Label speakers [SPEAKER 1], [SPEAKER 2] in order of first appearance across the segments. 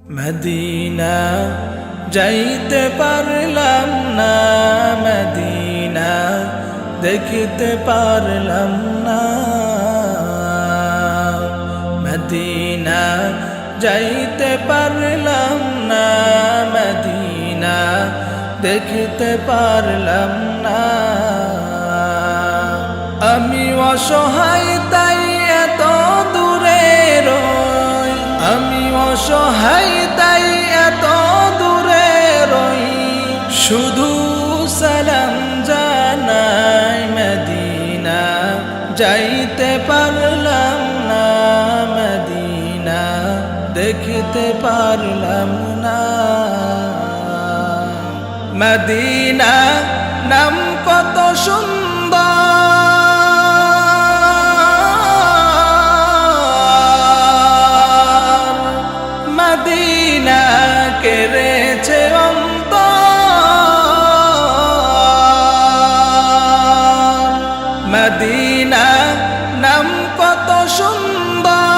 [SPEAKER 1] Medina যাইতে পারলাম না, মদিনা দেখিতে পারলাম না। মদিনা যাইতে পারলাম না, মদিনা দেখিতে পারলাম না। আমি অসহায় তাই এত দূরে রই, আমি অসহায় তাই এত দূরে রই, শুধু সালাম জানাই মদিনা যাইতে পারলাম না, মদিনা দেখিতে পারলাম না। মদিনা নাম কত সুন্দর, মদিনা কেড়েছে অন্তর। মদিনা নাম কত সুন্দর,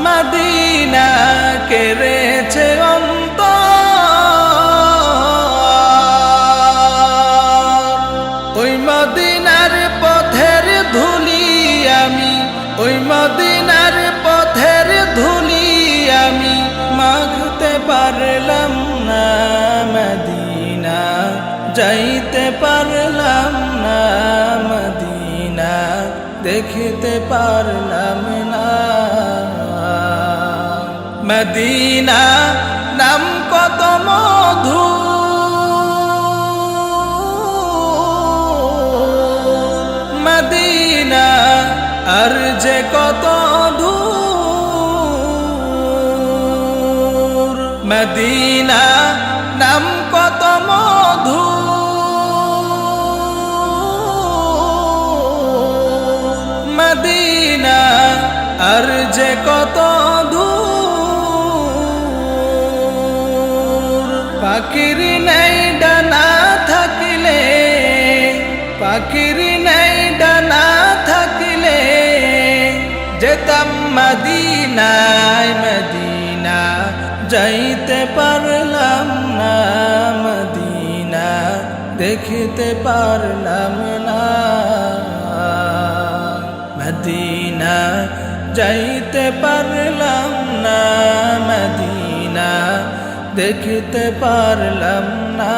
[SPEAKER 1] মদিনা কেড়েছে অন্তর। ওই মদিনার পথের ধুলি আমি, ওই মদিনার পথের ধুলি আমি মাখতে পারলাম না, মদিনা যাইতে পারলাম না, মদিনা দেখিতে পারলাম না। মদিনা নাম কত মধু, মদিনা আর যে কত দূর। মদিনা নাম কত মধু, মদিনা আর যে কত দূর। পাখির নাই ডানা থাকিলে, পাখির নাই ডানা থাকিলে যেতাম মদিনায়, মদিনা যাইতে পারলাম না, মদিনা দেখিতে পারলাম না। মদিনা যাইতে পারলাম না, মদিনা দেখিতে পারলাম না।